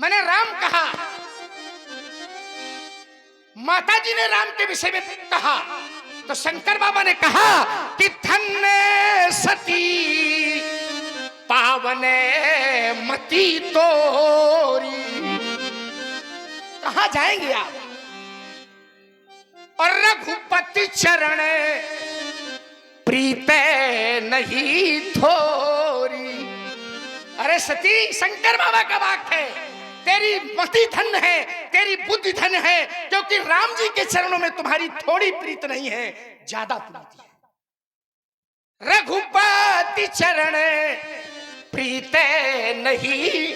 मैंने राम कहा, माता जी ने राम के विषय में कहा, तो शंकर बाबा ने कहा कि धन्य सती पावने मती तोरी। कहां जाएंगे आप? और रघुपति चरण प्रीते नहीं थोरी। अरे सती, शंकर बाबा का वाक्य है, तेरी मति धन है, तेरी बुद्धि धन है, क्योंकि राम जी के चरणों में तुम्हारी थोड़ी प्रीत नहीं है, ज्यादा प्रीति है। रघुपति चरण प्रीते नहीं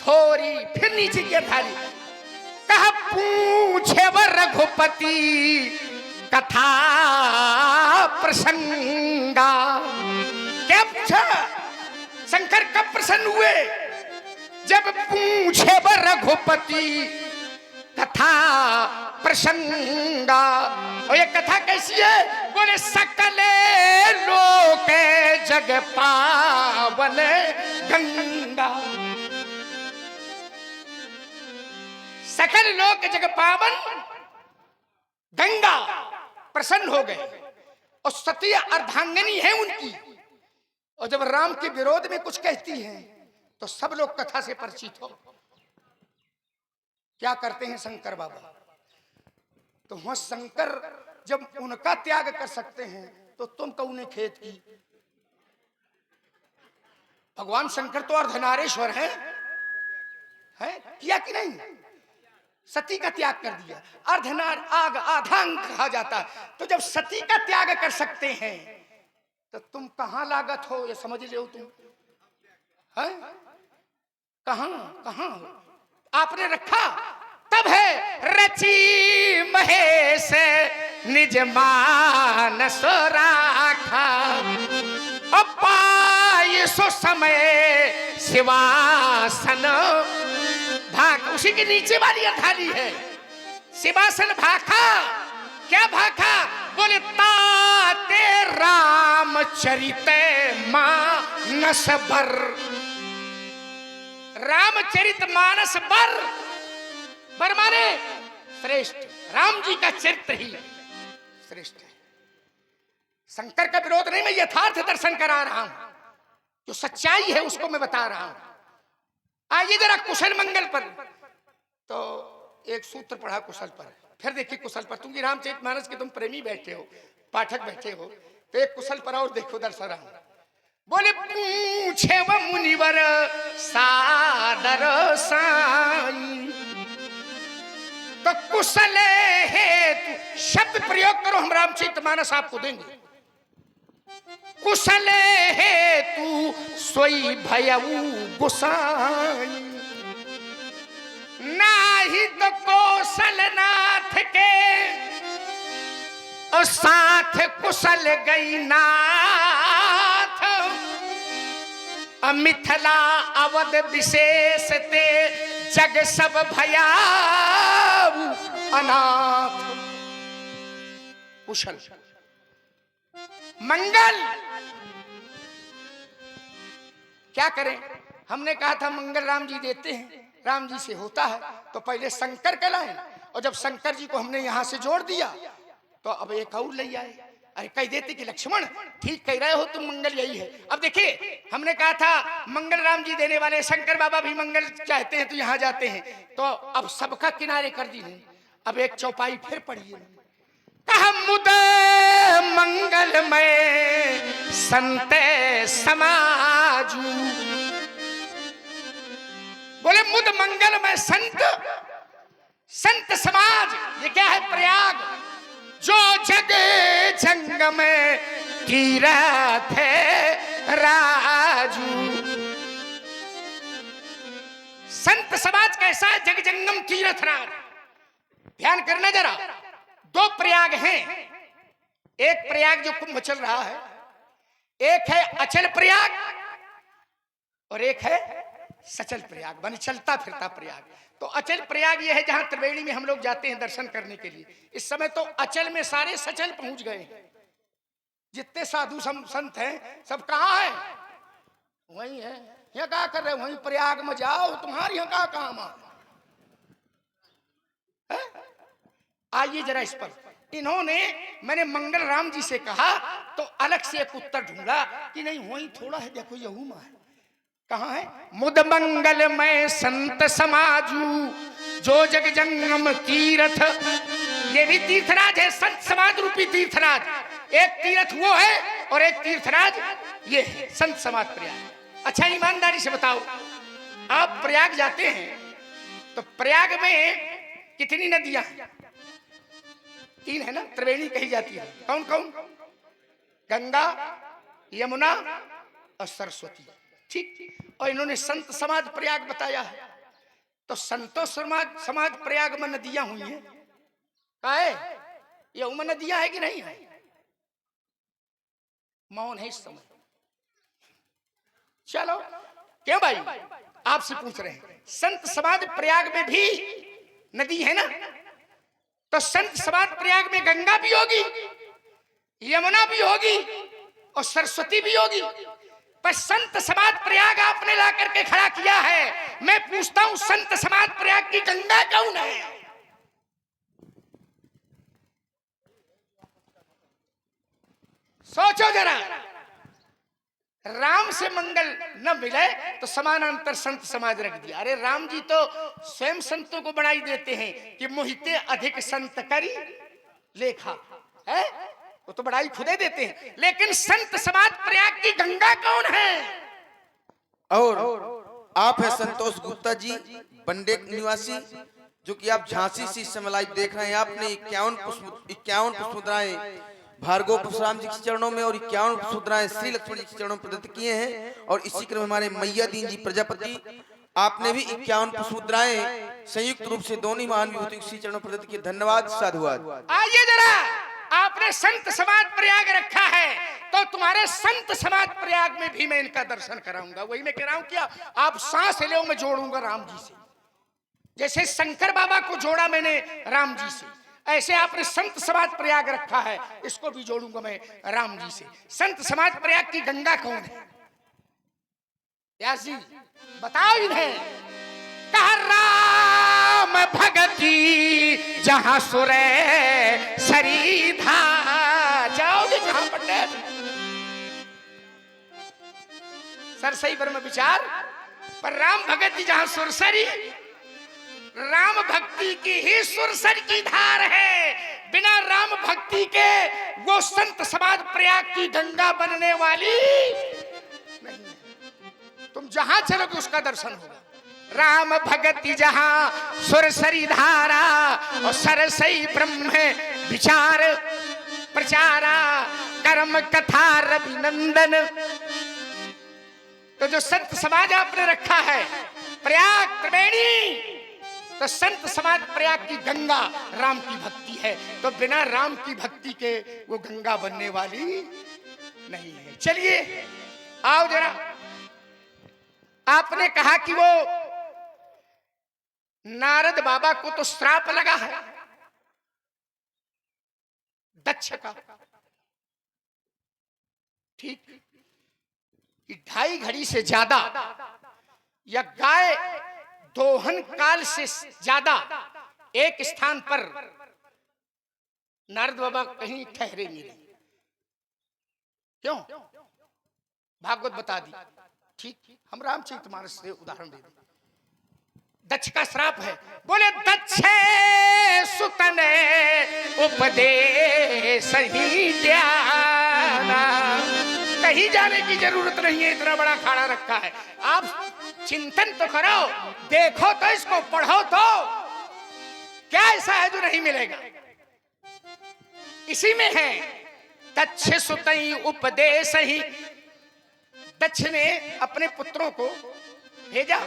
थोरी। फिर नीचे की थाली कहा पूछे व रघुपति कथा प्रसंगा। क्या पूछा? शंकर कब प्रसन्न हुए? जब पूछे व रघुपति कथा प्रसंगा। और ये कथा कैसी है? बोले सकले लोक जग पावन गंगा। सकल लोक जग पावन गंगा प्रसन्न हो गए। और सती अर्धांगिनी है उनकी। और जब राम के विरोध में कुछ कहती है तो सब लोग कथा से परिचित हो। क्या करते हैं शंकर बाबा? तो वहां शंकर जब उनका त्याग कर सकते हैं तो तुम कौने खेत की? भगवान शंकर तो अर्धनारीश्वर है किया कि नहीं? सती का त्याग कर दिया। अर्धनार आग आधांग कहा जाता है। तो जब सती का त्याग कर सकते हैं तो तुम कहां लागत हो? ये समझ रहे हो तुम? है कहां कहां आपने रखा? तब है रची महेश निज मानस राखा। अपाय सो समय शिवासन भाग। उसी के नीचे वाली थाली है शिवासन भाखा। क्या भाखा? बोले ताते रामचरित मानस बर। रामचरित मानस बर, बर माने श्रेष्ठ। राम जी का चरित्र ही श्रेष्ठ है। शंकर का विरोध नहीं, मैं यथार्थ दर्शन करा रहा हूं। जो सच्चाई है उसको मैं बता रहा हूं। आइए जरा कुशल मंगल पर। तो एक सूत्र पढ़ा कुशल पर, फिर देखिए कुशल पर। तुम रामचरितमानस के तुम प्रेमी बैठे हो, पाठक बैठे हो, तो एक कुशल पर और देखो दर्शरा। बोले पूछे व मुनिवर सादर साई। तो कुशल हेतु शब्द प्रयोग करो, हम रामचरितमानस आपको देंगे। कुशल हेतु सोई भयऊ गुसाई। नाही तो कौशल नाथ के और साथ कुशल गई नाथ। मिथिला अवध विशेष ते जग सब भया अनाथ। कुशल मंगल क्या करें? हमने कहा था मंगल राम जी देते हैं, राम जी से होता है। तो पहले शंकर कहलाए, और जब शंकर जी को हमने यहां से जोड़ दिया तो अब एक और ले आए। अरे कह देते कि लक्ष्मण ठीक कह रहे हो तुम, मंगल यही है। अब देखिए, हमने कहा था मंगल राम जी देने वाले, शंकर बाबा भी मंगल चाहते हैं तो यहां जाते हैं। तो अब सबका किनारे कर दी है। अब एक चौपाई फिर पढ़िए। कहा मुद मंगलमय संत समाजू। बोले मुद मंगलमय संत, संत समाज। ये क्या है? प्रयाग, जो जग जंग में तीरथ राजू। संत समाज कैसा है? जग जंगम तीरथ राज। ध्यान करना जरा, दो प्रयाग हैं। एक प्रयाग जो कुंभ चल रहा है, एक है अचल प्रयाग और एक है सचल प्रयाग, माने चलता फिरता प्रयाग। तो अचल प्रयाग यह है जहां त्रिवेणी में हम लोग जाते हैं दर्शन करने के लिए। इस समय तो अचल में सारे सचल पहुंच गए हैं। जितने साधु संत हैं सब कहां हैं? वही है। यहाँ क्या कर रहे हो? वहीं प्रयाग में जाओ, तुम्हारी यहाँ क्या काम है? आइए जरा इस पर। इन्होंने, मैंने मंगल राम जी से कहा तो अलग से एक उत्तर ढूंढा कि नहीं वही थोड़ा है, देखो यहू में है। कहाँ है? मुद मंगल में संत समाजू जो जग जंगम तीर्थ। ये भी तीर्थराज है, संत समाज रूपी तीर्थराज। एक तीर्थ वो है और एक तीर्थराज ये है, संत समाज प्रयाग। अच्छा ईमानदारी से बताओ, आप प्रयाग जाते हैं तो प्रयाग में कितनी नदियां हैं? 3 है ना, त्रिवेणी कही जाती है। कौन कौन? गंगा, यमुना और सरस्वती। ठीक। और इन्होंने संत समाज प्रयाग बताया है, तो संतो समाज प्रयाग में नदियां हुई हैं। क्या है? ये उमन नदियां है कि नहीं है? मौन है इस समय। चलो, क्यों भाई आपसे पूछ रहे हैं। संत समाज प्रयाग में भी नदी है ना, तो संत समाज प्रयाग में गंगा भी होगी, यमुना भी होगी और सरस्वती भी होगी। पर संत समाज प्रयाग आपने ला करके खड़ा किया है। मैं पूछता हूं, संत समाज प्रयाग की गंगा कौन है? सोचो जरा। राम से मंगल न मिले तो समानांतर संत समाज रख दिया। अरे राम जी तो स्वयं संतों को बढ़ाई देते हैं कि मोहिते अधिक संत करी लेखा है, वो तो बढ़ाई खुदे देते हैं। लेकिन संत समाज प्रयाग की गंगा कौन है? और आप है संतोष गुप्ता जी, बंडे निवासी, जो कि आप झांसी से इस समय लाइव देख रहे हैं। आपने 51 पुष्प मुद्राएं भार्गव परशुराम जी के चरणों में और 51 पुष्प मुद्राएं श्री लक्ष्मण जी के चरणों में प्रदत्त किए हैं। और इसी क्रम हमारे मैया दीन जी प्रजापति, आपने भी 51 पुष्प मुद्राएं संयुक्त रूप से दोनों महान विभूतियों के श्री चरणों में प्रदत्त किए। धन्यवाद, साधुवाद। आइए जरा, आपने संत समाज प्रयाग रखा है तो तुम्हारे संत समाज प्रयाग में भी मैं इनका दर्शन कराऊंगा। वही मैं कह रहा हूं, क्या आप सांस लो, मैं जोड़ूंगा राम जी से। जैसे शंकर बाबा को जोड़ा मैंने राम जी से, ऐसे आपने संत समाज प्रयाग रखा है, इसको भी जोड़ूंगा मैं राम जी से। संत समाज प्रयाग की गंगा कौन है? व्यास जी बताओ इन्हें। कहा राम भगती जहां सुरे सरीधा। जाओगे कहां पंडित? सरसई ब्रह्म विचार पर राम भगती जहां सुरसरी। राम भक्ति की ही सुरसर की धार है। बिना राम भक्ति के वो संत समाज प्रयाग की गंगा बनने वाली नहीं। तुम जहां चलोगे उसका दर्शन होगा। राम भगति जहां सुरसरी धारा और सरसई ब्रह्म विचार प्रचारा कर्म कथा रविनंदन। तो जो संत समाज आपने रखा है प्रयाग त्रिवेणी, तो संत समाज प्रयाग की गंगा राम की भक्ति है। तो बिना राम की भक्ति के वो गंगा बनने वाली नहीं है। चलिए आओ जरा। आपने कहा कि वो नारद बाबा को तो श्राप लगा है दक्ष का, ठीक, कि 2.5 घड़ी से ज्यादा या गाय दोहन काल से ज्यादा एक स्थान पर नारद बाबा कहीं ठहरे नहीं। क्यों? भागवत बता दी। ठीक, हम रामचरितमानस से उदाहरण दे दें। दक्ष का श्राप है। बोले दक्ष सुतने उपदेश ही ज्ञाना। कहीं जाने की जरूरत नहीं है, इतना बड़ा खाड़ा रखा है। आप चिंतन तो करो, देखो तो, इसको पढ़ो तो, क्या ऐसा है जो नहीं मिलेगा? इसी में है दक्ष सुतई उपदेश ही। दक्ष ने अपने पुत्रों को भेजा,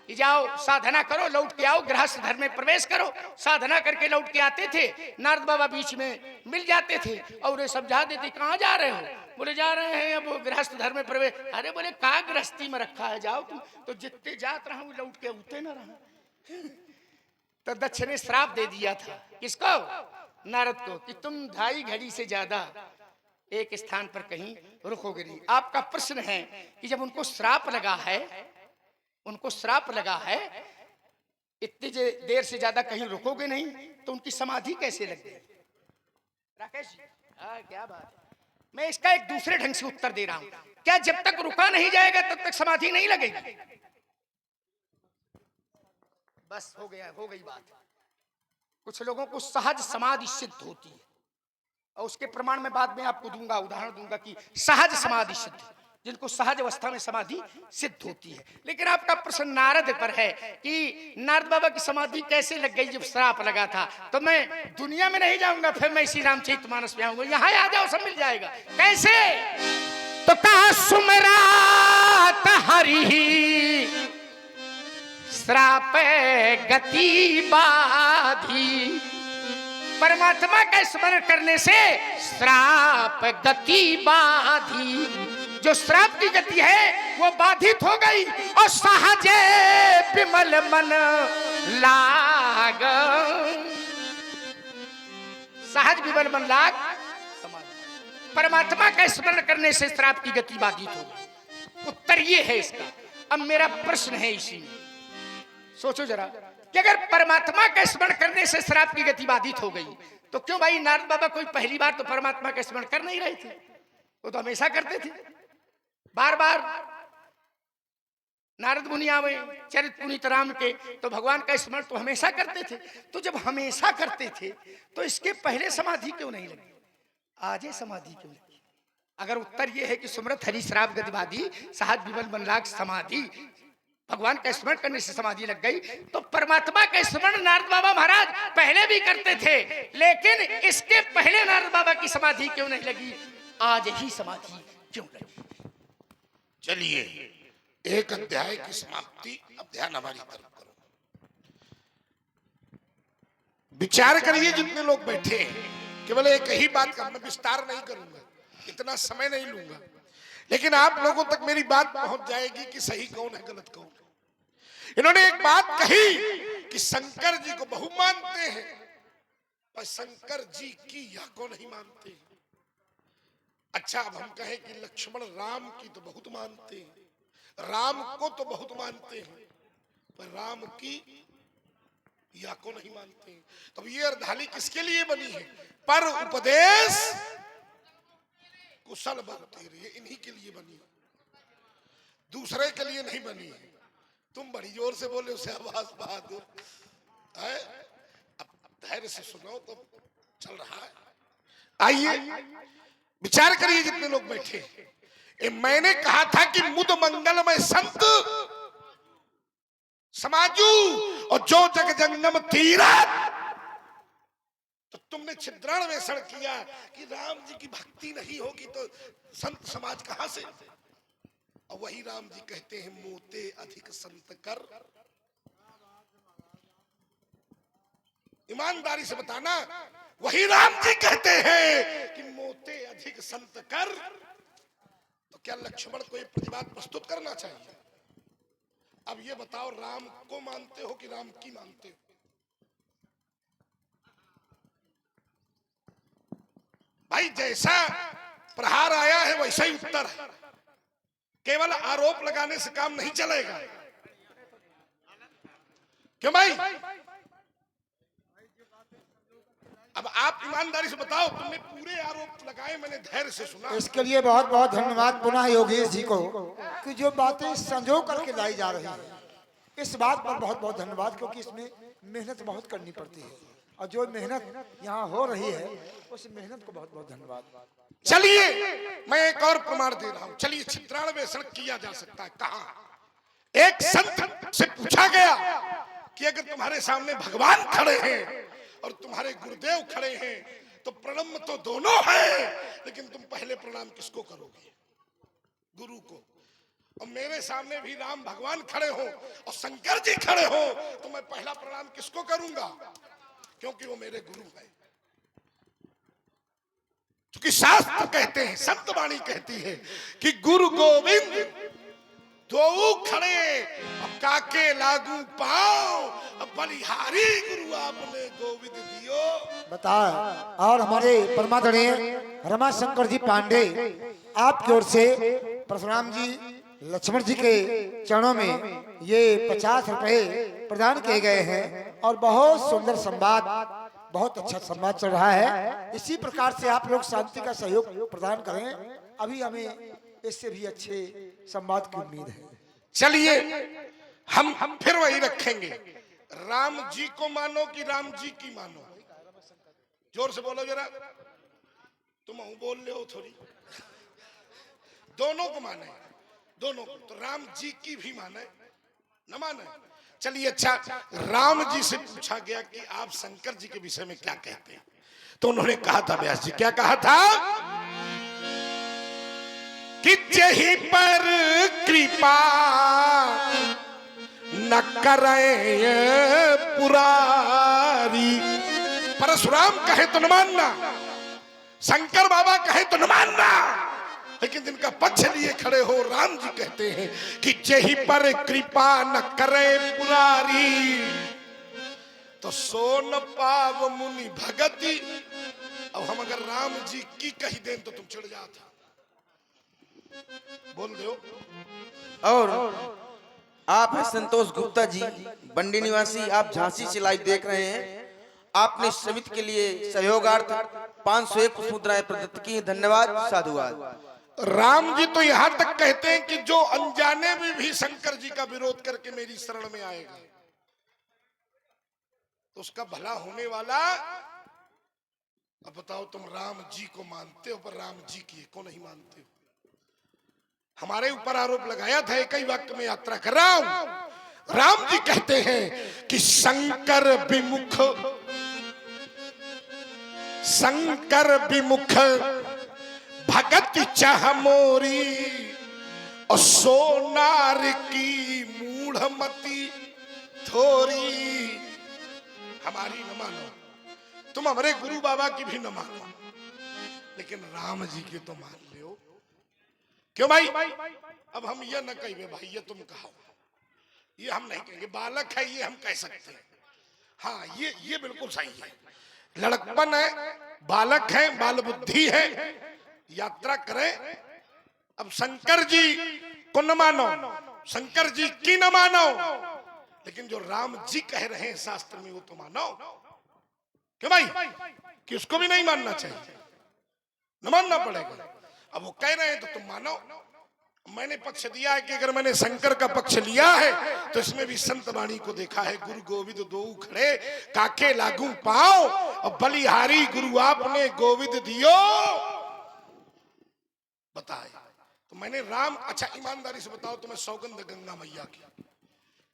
जाओ साधना करो, लौट के आओ, गृहस्थ धर्म में प्रवेश करो। साधना करके लौट के आते थे, नारद बाबा बीच में मिल जाते थे और उन्हें समझा देते, कहाँ जा रहे हो? बोले जा रहे हैं अब गृहस्थ धर्म में प्रवेश। अरे बोले कहाँ गृहस्थी में रखा है, जाओ तुम तो, जितने जात रहा लौट के उठते न रहा। तो दक्ष ने श्राप दे दिया था। किसको? नारद को, कि तुम 2.5 घड़ी से ज्यादा एक स्थान पर कहीं रुकोगे नहीं। आपका प्रश्न है कि जब उनको श्राप लगा है, उनको श्राप लगा है, इतनी देर से ज्यादा कहीं रुकोगे नहीं तो उनकी समाधि कैसे लग गई? राकेश जी, क्या बात है। मैं इसका एक दूसरे ढंग से उत्तर दे रहा हूं। क्या जब तक रुका नहीं जाएगा तब तक समाधि नहीं लगेगी? बस हो गया, हो गई बात। कुछ लोगों को सहज समाधि सिद्ध होती है और उसके प्रमाण में बाद में आपको दूंगा, उदाहरण दूंगा कि सहज समाधि सिद्ध, जिनको सहज अवस्था में समाधि सिद्ध होती है। लेकिन आपका प्रश्न नारद पर है कि नारद बाबा की समाधि कैसे लग गई जब श्राप लगा था। तो मैं दुनिया में नहीं जाऊंगा, फिर मैं इसी रामचरितमानस में आऊंगा। यहाँ आ जाओ, सब मिल जाएगा। कैसे? तो कहा सुमरात हरि श्राप गति बाधी। परमात्मा का स्मरण करने से श्राप गति बाधी, जो श्राप की गति है वो बाधित हो गई और सहजे विमल मन लाग। सहज विमल मन लाग समाधि। परमात्मा का स्मरण करने से श्राप की गति बाधित हो गई। उत्तर ये है इसका। अब मेरा प्रश्न है इसी में, सोचो जरा कि अगर परमात्मा का स्मरण करने से श्राप की गति बाधित हो गई तो क्यों भाई नारद बाबा कोई पहली बार तो परमात्मा का स्मरण कर नहीं रहे थे? वो तो हमेशा करते थे। बार बार नारद मुनि आवे चरित पुनीत राम के तो भगवान का स्मरण तो हमेशा करते थे। तो जब हमेशा करते थे तो इसके पहले समाधि क्यों नहीं लगी? आज ये समाधि क्यों लगी? अगर उत्तर ये है कि सुमरत हरि श्राप गति बाधी, सहज विमल मन लाग समाधि, भगवान का स्मरण करने से समाधि लग गई, तो परमात्मा का स्मरण नारद बाबा महाराज पहले भी करते थे, लेकिन इसके पहले नारद बाबा की समाधि क्यों नहीं लगी? आज ही समाधि क्यों लगी? चलिए एक अध्याय की समाप्ति, अब ध्यान हमारी तरफ करो। विचार करिए जितने लोग बैठे हैं, केवल एक ही बात का, मैं विस्तार नहीं करूंगा, इतना समय नहीं लूंगा, लेकिन आप लोगों तक मेरी बात पहुंच जाएगी कि सही कौन है गलत कौन। इन्होंने एक बात कही कि शंकर जी को बहु मानते हैं, पर शंकर जी की या को नहीं मानते। अच्छा, अब हम कहें कि लक्ष्मण राम की तो बहुत मानते हैं, राम को तो बहुत मानते हैं, पर राम की या को नहीं मानते हैं। तो ये अर्धाली किसके लिए बनी है? पर उपदेश कुशल बल तेरे, ये इन्हीं के लिए बनी, दूसरे के लिए नहीं बनी है। तुम बड़ी जोर से बोले उसे आवाज बहादुर है। अब धैर्य से सुनो तो चल रहा है। आइए विचार करिए जितने लोग बैठे। मैंने कहा था कि मुद मंगलमय संत समाजू और जो जग जंगम तीरथ, तो तुमने छिद्राण वेषण किया कि राम जी की भक्ति नहीं होगी तो संत समाज कहां से? और वही राम जी कहते हैं मोते अधिक संत कर। ईमानदारी से बताना, वही राम जी कहते हैं कि मोते अधिक संत कर। तो क्या लक्ष्मण को ये प्रतिवाद प्रस्तुत करना चाहिए? अब ये बताओ, राम को मानते हो कि राम की मानते हो? भाई जैसा प्रहार आया है वैसा ही उत्तर है। केवल आरोप लगाने से काम नहीं चलेगा। क्यों भाई? अब आप ईमानदारी से बताओ, तुमने पूरे आरोप लगाए, मैंने धैर्य से सुना। इसके लिए बहुत बहुत धन्यवाद पुनः योगेश जी को कि जो बातें संजो करके लाई जा रही है, इस बात पर बहुत बहुत धन्यवाद, क्योंकि इसमें मेहनत बहुत करनी पड़ती है और जो मेहनत यहाँ हो रही है उस मेहनत को बहुत बहुत धन्यवाद। चलिए मैं एक और प्रमाण दे रहा हूं। चलिए छिद्राण वेषण किया जा सकता है। कहा? एक संत से पूछा गया कि अगर तुम्हारे सामने भगवान खड़े हैं और तुम्हारे गुरुदेव खड़े हैं तो प्रणाम तो दोनों हैं, लेकिन तुम पहले प्रणाम किसको करोगे? गुरु को। और मेरे सामने भी राम भगवान खड़े हो और शंकर जी खड़े हो तो मैं पहला प्रणाम किसको करूंगा? क्योंकि वो मेरे गुरु हैं। क्योंकि शास्त्र कहते हैं, संत वाणी कहती है कि गुरु गोविंद दो खड़े। अब काके लागू पाओ, अब बलिहारी गुरु आपने गोविंद दियो। बता। और हमारे परमादरणीय रमाशंकर जी पांडे आपकी ओर से परशुराम जी लक्ष्मण जी के चरणों में ये 50 रुपए प्रदान किए गए हैं और बहुत सुंदर संवाद, बहुत अच्छा संवाद चल रहा है। इसी प्रकार से आप लोग शांति का सहयोग प्रदान करें, अभी हमें इससे भी अच्छे संवाद की उम्मीद है। चलिए हम फिर वही रखेंगे, राम जी को मानो कि राम जी की मानो। जोर से बोलो जरा, तुम बोल रहे हो थोड़ी। दोनों को माने, दोनों को। तो राम जी की भी माने न माने। चलिए अच्छा, राम जी से पूछा गया कि आप शंकर जी के विषय में क्या कहते हैं, तो उन्होंने कहा था, व्यास जी क्या कहा था कि जही पर कृपा न करे पुरारी। परशुराम कहे तो न मानना, शंकर बाबा कहे तो न मानना, लेकिन जिनका पक्ष लिए खड़े हो राम जी कहते हैं कि जही पर कृपा न करे पुरारी, तो सो न पाव मुनि भगति। अब हम अगर राम जी की कही दें तो तुम चिढ़ जाते, बोल दो। और आप हैं संतोष गुप्ता जी, बंडी निवासी, आप झांसी से लाइव देख रहे हैं। आपने समिति के लिए सहयोगार्थ 501 मुद्राएं प्रदत्त की, धन्यवाद, साधुवाद। राम जी तो यहां तक कहते हैं कि जो अनजाने में भी शंकर जी का विरोध करके मेरी शरण में आएगा तो उसका भला होने वाला। अब बताओ, तुम राम जी को मानते हो पर राम जी की को नहीं मानते हो। हमारे ऊपर आरोप लगाया था, एक ही वाक्य में यात्रा कर रहा हूं। राम जी कहते हैं कि शंकर विमुख भगत चाह मोरी, और सोनार की मूढ़मती थोरी। हमारी न मानो, तुम हमारे गुरु बाबा की भी न मानो, लेकिन राम जी की तो मान लो। क्यों भाई? अब हम ये न कहिए भाई ये तुम कहो, ये हम नहीं कहेंगे। बालक है ये हम कह सकते हैं, हाँ ये बिल्कुल सही है। लड़कपन है, बालक है, बाल बुद्धि है, यात्रा करें। अब शंकर जी को न मानो, शंकर जी की न मानो, लेकिन जो राम जी कह रहे हैं शास्त्र में वो तो मानो। क्यों भाई? कि उसको भी नहीं मानना चाहिए, न मानना पड़ेगा। अब वो कह रहे हैं तो तुम मानो। मैंने पक्ष दिया है कि अगर मैंने शंकर का पक्ष लिया है तो इसमें भी संत वाणी को देखा है। गुरु गोविंद दो खड़े, काके लागू पाओ, और बलिहारी गुरु आपने गोविंद दियो। बताए तो मैंने राम। अच्छा ईमानदारी से बताओ, तुम्हें सौगंध गंगा मैया की,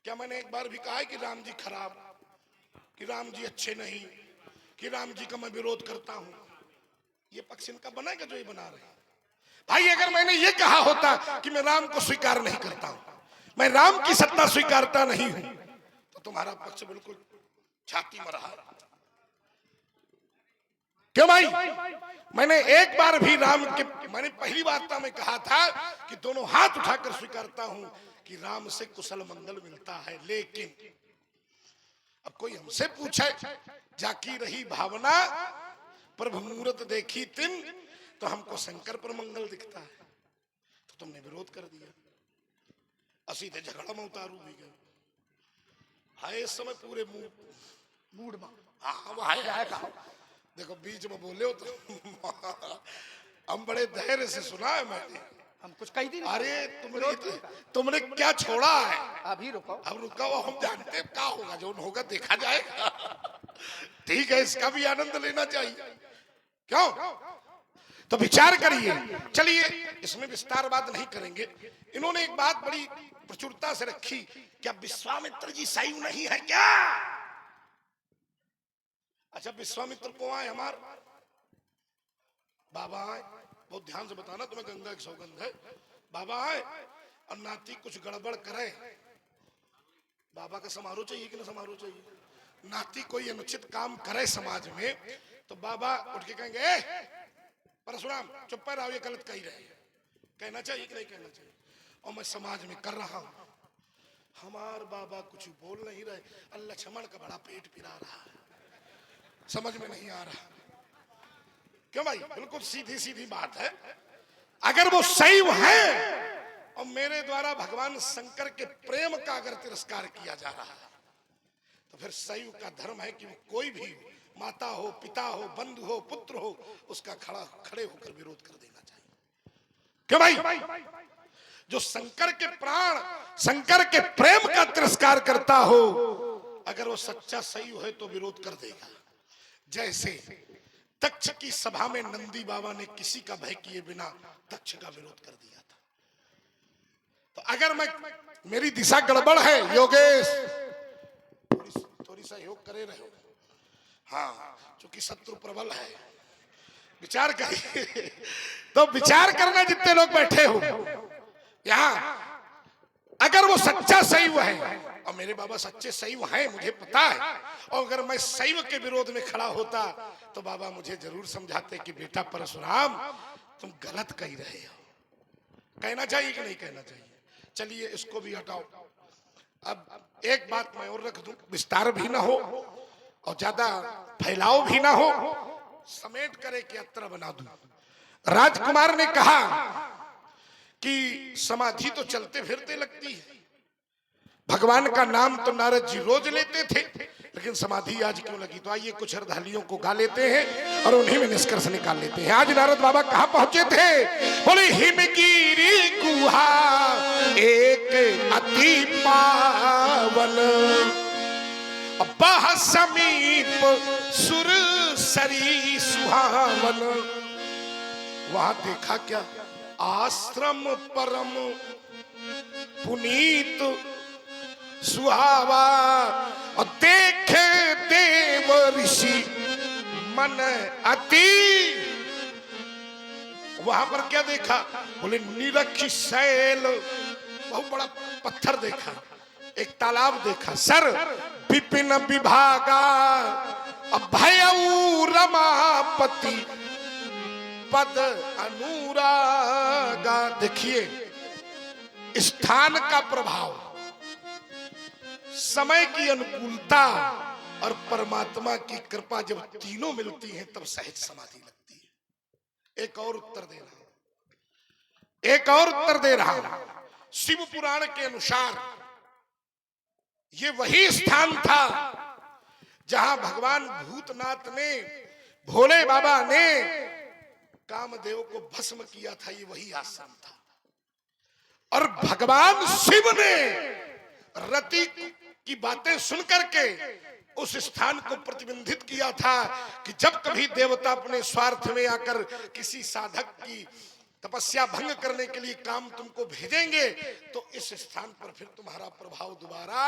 क्या मैंने एक बार भी कहा है कि राम जी खराब, कि राम जी अच्छे नहीं, कि राम जी का मैं विरोध करता हूं? ये पक्ष इनका बनेगा जो ये बना रहे हैं। भाई अगर मैंने ये कहा होता कि मैं राम को स्वीकार नहीं करता हूं, मैं राम की सत्ता स्वीकारता नहीं हूं, तो तुम्हारा पक्ष बिल्कुल छाती में रहा। क्यों भाई? मैंने एक बार भी राम के, मैंने पहली वार्ता में कहा था कि दोनों हाथ उठाकर स्वीकारता हूं कि राम से कुशल मंगल मिलता है। लेकिन अब कोई हमसे पूछे, जाकी रही भावना प्रभु मूरत देखी तिन, तो हमको शंकर पर मंगल दिखता है, तो तुमने विरोध कर दिया। असीधे झगड़ा में उतारू भी गए। हाय इस समय पूरे मूड में, हाँ वो हाय कहा। देखो बीच में बोले हो तो हम बड़े धैर्य से सुना है मैंने। हम कुछ कही दी। अरे तुमने क्या छोड़ा है? अभी रुको, अब रुका हुआ, हम जानते हैं क्या होगा, जो होगा देखा जाएगा। ठीक है, इसका भी आनंद लेना चाहिए। क्यों? तो विचार करिए। चलिए इसमें विस्तार बात नहीं करेंगे। इन्होंने एक बात बड़ी प्रचुरता से रखी, क्या विश्वामित्र जी सही नहीं है क्या? अच्छा विश्वामित्र को आए हमार बाबा आए, बहुत ध्यान से बताना, तुम्हें गंगा की सौगंध है। बाबा आए और नाती कुछ गड़बड़ करे, बाबा का समारोह चाहिए कि ना समारोह चाहिए? नाती कोई अनुचित काम करे समाज में तो बाबा उठ के कहेंगे, ए परशुराम चुप पर आओ, ये गलत कही रहे। कहना चाहिए कि नहीं कहना चाहिए? और मैं समाज में कर रहा हूं, हमार बाबा कुछ बोल नहीं रहे, लक्ष्मण का बड़ा पेट पिरा रहा है, समझ में नहीं आ रहा। क्यों भाई, बिल्कुल सीधी सीधी बात है। अगर वो शैव है और मेरे द्वारा भगवान शंकर के प्रेम का अगर तिरस्कार किया जा रहा है, तो फिर शैव का धर्म है कि वो कोई भी माता हो, पिता हो, बंधु हो, पुत्र हो, उसका खड़े होकर विरोध कर देना चाहिए। क्यों भाई, जो शंकर के प्राण, शंकर के प्रेम का तिरस्कार करता हो, अगर वो सच्चा शैव है तो विरोध कर देगा। जैसे तक्ष की सभा में नंदी बाबा ने किसी का भय किए बिना तक्ष का विरोध कर दिया था। तो अगर मेरी दिशा गड़बड़ है योगेश, थोड़ी सा योग करे रहे, हाँ, क्योंकि शत्रु प्रबल है, विचार करिए। तो विचार करना जितने लोग बैठे हो यहाँ, अगर वो सच्चा शैव है, और मेरे बाबा सच्चे शैव हैं मुझे पता है, और अगर मैं शैव के विरोध में खड़ा होता तो बाबा मुझे जरूर समझाते कि बेटा परशुराम तुम गलत कह रहे हो। कहना चाहिए कि नहीं कहना चाहिए? चलिए इसको भी हटाओ। अब एक बात मैं और रख दूं, विस्तार भी ना हो और ज्यादा फैलाव भी ना हो, समेट करे कि यात्रा बना दूं। राजकुमार ने कहा कि समाधि तो चलते फिरते लगती है, भगवान का नाम तो नारद जी रोज लेते थे, लेकिन समाधि आज क्यों लगी? तो आइए कुछ श्रद्धालुओं को गा लेते हैं और उन्हीं में निष्कर्ष निकाल लेते हैं। आज नारद बाबा कहां पहुंचे थे? बोले हिमगिरी गुहा एक अति पावन, बह समीप सुर सरी सुहावन। वहां देखा क्या? आश्रम परम पुनीत सुहावा, और देखे देव ऋषि मन अति। वहां पर क्या देखा? बोले निरखी शैल, बहुत बड़ा पत्थर देखा, एक तालाब देखा, सर विपिन विभागा, अभयऊ रमापति पद अनुरागा। देखिए स्थान का प्रभाव, समय की अनुकूलता और परमात्मा की कृपा जब तीनों मिलती हैं तब सहज समाधि लगती है। एक और उत्तर दे रहा हूं, एक और उत्तर दे रहा हूं। शिव पुराण के अनुसार ये वही स्थान था जहां भगवान भूतनाथ ने, भोले बाबा ने कामदेव को भस्म किया था, ये वही आश्रम था। और भगवान शिव ने रति की बातें सुनकर के उस स्थान को प्रतिबंधित किया था कि जब कभी देवता अपने स्वार्थ में आकर किसी साधक की तपस्या भंग करने के लिए काम तुमको भेजेंगे तो इस स्थान पर फिर तुम्हारा प्रभाव दोबारा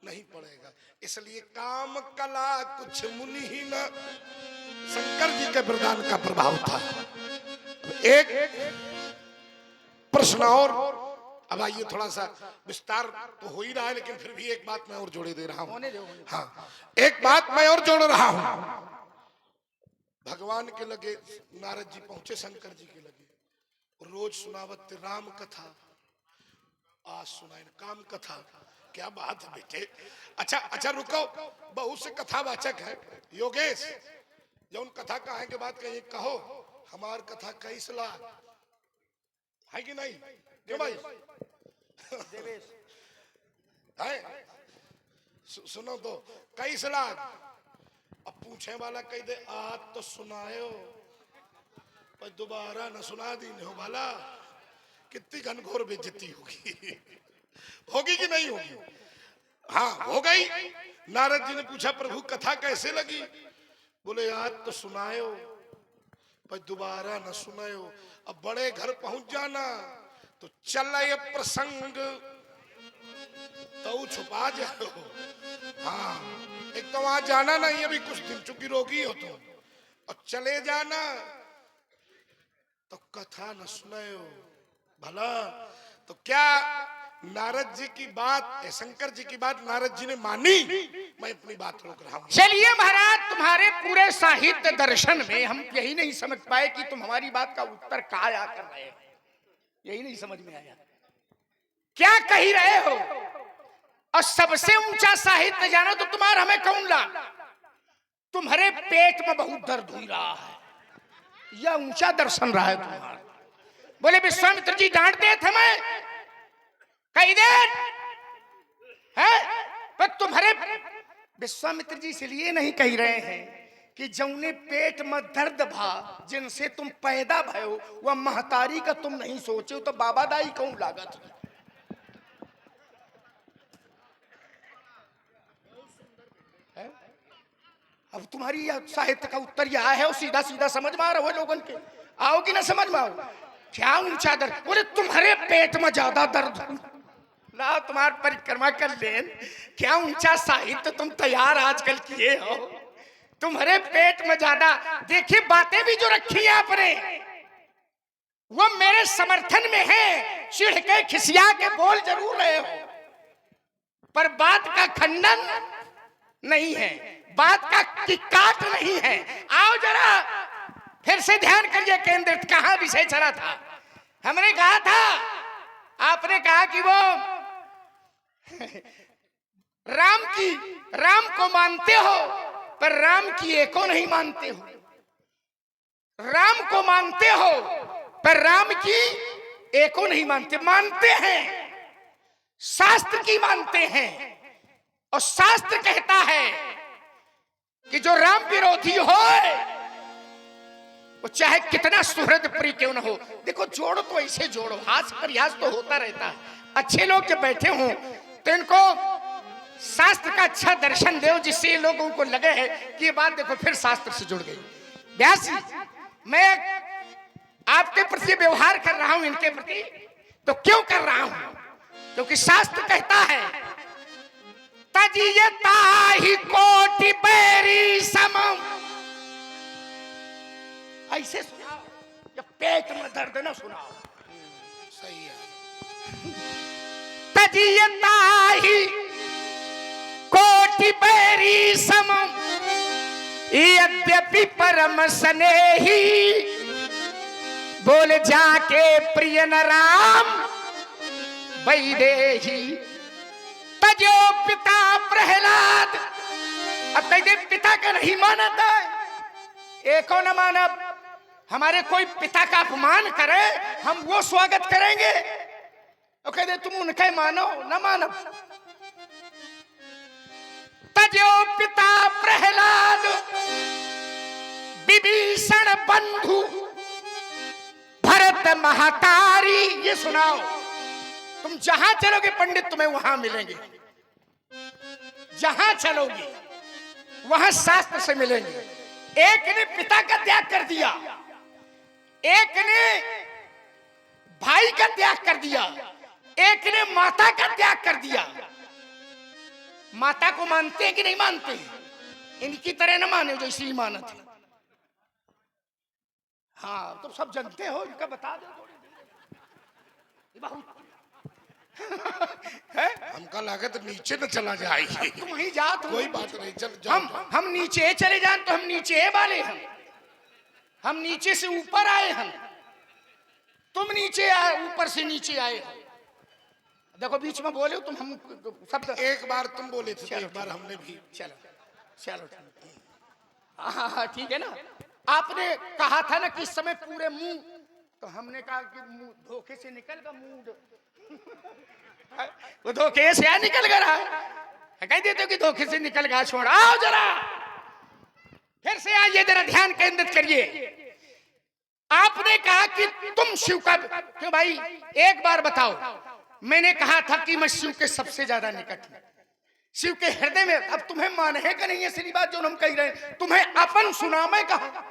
नहीं पड़ेगा। इसलिए काम कला कुछ मुनि ही न, शंकर जी के वरदान का प्रभाव था। एक प्रश्न और, अब आइए थोड़ा सा विस्तार तो हो ही रहा है, लेकिन फिर भी एक बात मैं और जोड़े दे रहा हूं। हाँ, एक बात मैं और जोड़ रहा हूं। भगवान के लगे नारद जी पहुंचे, शंकर जी के लगे, रोज सुनावत राम कथा, आज सुनाए काम कथा। क्या बात है बेटे। अच्छा रुको, बहुत से कथावाचक है योगेश, जो उन कथा कहे के बाद कहिए कहो हमार कथा कैसे लाग है कि नहीं? क्यों भाई? है सुनो तो कैसे लाग। अब पूछे वाला कह दे आज तो सुनायो पर दोबारा न सुना दी हो वाला, कितनी घनघोर बेइज्जती होगी। होगी कि नहीं होगी? हाँ हो गई। नारद जी ने पूछा प्रभु कथा कैसे लगी? बोले आज तो सुनायो पर दोबारा न सुनायो। अब बड़े घर पहुंच जाना तो चल प्रसंग तो छुपा जाओ। हाँ, एक तो वहां जाना नहीं अभी कुछ दिन, चूंकि रोगी हो तुम, और चले जाना तो कथा न सुनायो भला। तो क्या नारद जी की बात, शंकर जी की बात नारद जी ने मानी? मैं अपनी बात रोक रहा हूं। चलिए महाराज, तुम्हारे पूरे साहित्य दर्शन में हम यही नहीं समझ पाए कि तुम हमारी बात का उत्तर क्या कर रहे हैं, यही नहीं समझ में आया। क्या कही रहे हो? और सबसे ऊंचा साहित्य जानो तो तुम्हारा हमें कौन ला? तुम्हारे पेट में बहुत दर्द हो रहा है, यह ऊंचा दर्शन रहा है तुम्हारा। बोले विश्वामित्र जी डांटते थे, मैं कही दे है, पर तुम्हारे विश्वामित्र जी इसलिए नहीं कह रहे हैं कि जौने पेट में दर्द भा, जिनसे तुम पैदा भयो, वह महतारी का तुम नहीं सोचे तो बाबा दाई कौन लागत है? अब तुम्हारी साहित्य का उत्तर यह है, और सीधा सीधा समझ में आ रहा हो लोगों के, आओ कि ना समझ में आओ? क्या ऊंचा दर्द? बोले तुम्हारे पेट में ज्यादा दर्द, ला तुम्हारी परिक्रमा कर लेन। क्या ऊंचा साहित्य तुम तैयार आजकल किए हो, तुम्हारे पेट में ज्यादा। देखिए बातें भी जो रखी है आपने, वो मेरे समर्थन में है। चिढ़ के खिसिया के बोल जरूर रहे हो, पर बात का खंडन नहीं है, बात का काट नहीं है। आओ जरा फिर से ध्यान करिए केंद्रित, कहां विषय चला था? हमने कहा था, आपने कहा कि वो राम को मानते हो पर राम की एको नहीं मानते हो, राम को मानते हो पर राम की एको नहीं मानते। मानते हैं, शास्त्र की मानते हैं, और शास्त्र कहता है कि जो राम विरोधी हो वो चाहे कितना सुहृद प्रिय क्यों न हो। देखो जोड़ो तो ऐसे जोड़ो, हास प्रयास तो होता रहता है। अच्छे लोग जब बैठे हों तो इनको शास्त्र का अच्छा दर्शन दो, जिससे लोगों को लगे है कि ये बात देखो फिर शास्त्र से जुड़ गई। व्यास जी, मैं आपके प्रति व्यवहार कर रहा हूं, इनके प्रति तो क्यों कर रहा हूं? क्योंकि शास्त्र कहता है तजियता ही कोटि बैरी समम। ऐसे सुनाओ, जब पेट में दर्द न सुनाओ। सही है। तजियता ही कोटि बैरी समम, यद्यपि परम स्नेही। बोल जाके प्रिय न राम वैदेही। तजो पिता प्रहलाद, अब कह दे पिता का नहीं मानता है, एको न मानब। हमारे कोई पिता का अपमान करे हम वो स्वागत करेंगे, और कह दे तुम उनका मानो न मानो। तजो पिता प्रहलाद विभीषण बंधु भरत महतारी। ये सुनाओ, तुम जहां चलोगे पंडित तुम्हें वहां मिलेंगे, जहां चलोगे वहां शास्त्र से मिलेंगे। एक ने पिता का त्याग कर दिया, एक ने भाई का त्याग कर दिया, एक ने माता का त्याग कर दिया। माता को मानते हैं कि नहीं मानते? इनकी तरह न माने जैसी ही मानत है। हाँ तो सब जानते हो, इनका बता दो बहुत है? हमका लागत नीचे न चला जाए। तुम वहीं जा, कोई बात नहीं, चल जाओ। हम नीचे चले जाए तो हम नीचे वाले हम नीचे से ऊपर आए, तुम नीचे आए, ऊपर से नीचे आए। देखो बीच में बोले तुम, हम सब एक बार तुम बोले थे, एक बार हमने भी। चलो चलो हाँ ठीक है ना। आपने कहा था ना कि इस समय पूरे मुंह, तो हमने कहा कि मुंह धोखे से निकल गया, मूड वो धोखे से निकल गया, कह देते हो कि धोखे से निकल गया। छोड़, आओ जरा फिर से आइए, जरा ध्यान केंद्रित करिए। आपने कहा कि तुम शिव का, क्यों भाई एक बार बताओ। मैंने कहा था कि मैं शिव के सबसे ज्यादा निकट हूं, शिव के हृदय में। अब तुम्हें मान है कि नहीं? ऐसी बात जो हम कह रहे हैं, तुम्हें अपन सुना मैं कहा,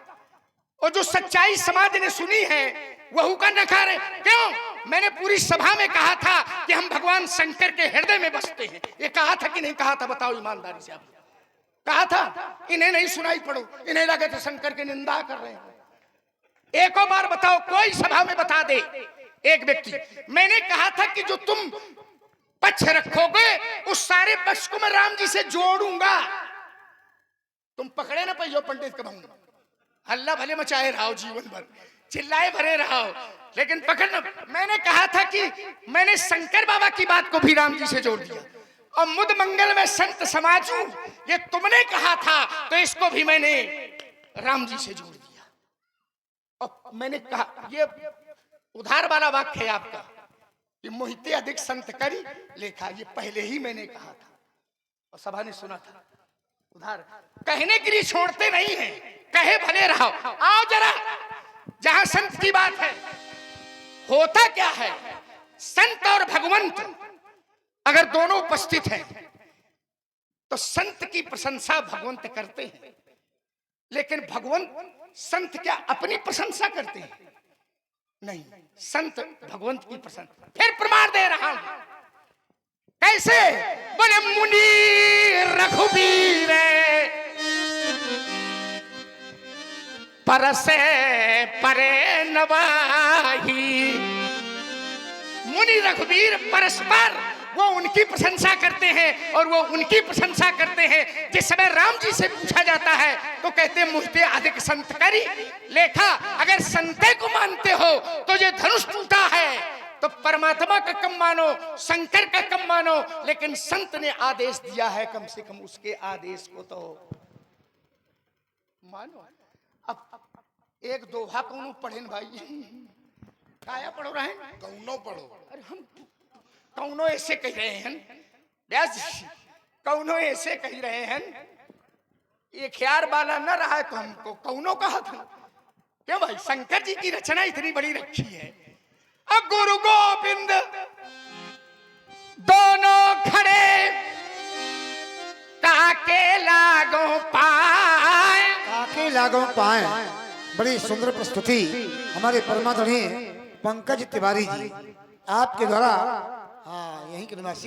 और जो सच्चाई समाज ने सुनी है वह का नकार। क्यों? मैंने पूरी सभा में कहा था कि हम भगवान शंकर के हृदय में बसते हैं। ये कहा था कि नहीं कहा था? बताओ ईमानदारी से। आप कहा था? इन्हें नहीं सुनाई पड़ो, इन्हें लगे थे शंकर की निंदा कर रहे हैं। एक और बार बताओ, कोई सभा में बता दे एक व्यक्ति। मैंने कहा था कि जो तुम पक्ष रखोगे उस सारे पक्ष को मैं राम जी से जोड़ूंगा। तुम पकड़े ना पाइयो पंडित का भंग, हल्ला भले मचाए रहो जीवन भर, चिल्लाए भरे रहो, लेकिन पकड़ना। मैंने कहा था कि मैंने शंकर बाबा की बात को भी राम जी से जोड़ दिया, और मुद मंगल में संत समाजू ये तुमने कहा था, तो इसको भी मैंने राम जी से जोड़ दिया। और मैंने कहा ये उधार वाला वाक्य है आपका, ये मोहिते अधिक संत करी लेखा, ये पहले ही मैंने कहा था और सभा ने सुना था। उधार कहने के लिए छोड़ते नहीं हैं, कहे भले रहो। आओ जरा जहां संत की बात है, होता क्या है, संत और भगवंत अगर दोनों उपस्थित हैं तो संत की प्रशंसा भगवंत करते हैं, लेकिन भगवंत संत क्या अपनी प्रशंसा करते हैं? नहीं, संत भगवंत की प्रशंसा। फिर प्रमाण दे रहा हूं, कैसे? बोले मुनि रघुबीर परसे परे नवाही। मुनि रघुबीर परस्पर वो उनकी प्रशंसा करते हैं और वो उनकी प्रशंसा करते हैं। जिस समय राम जी से पूछा जाता है तो कहते हैं मुझते अधिक संत करी लेखा। अगर संते को मानते हो तो ये धनुष टूटा है तो परमात्मा का कम मानो, शंकर का कम मानो, लेकिन संत ने आदेश दिया है, कम से कम उसके आदेश को तो मानो। अब एक दोहा कौनो पढ़े भाई, काया पढ़ो रहे कौनो पढ़ो। अरे हम कौनो ऐसे कह रहे हैं व्यास जी, कौनो ऐसे कह रहे हैं, ये ख्यार वाला न रहा है तो हमको कौनो कहा था। क्यों भाई, शंकर जी की रचना इतनी बड़ी रखी है। अब गुरु गोविंद दोनों खड़े ताके लागो पाए, ताके लागो पाए। बड़ी सुंदर प्रस्तुति हमारे परमादरणीय पंकज तिवारी जी आपके द्वारा, हाँ यहीं के निवासी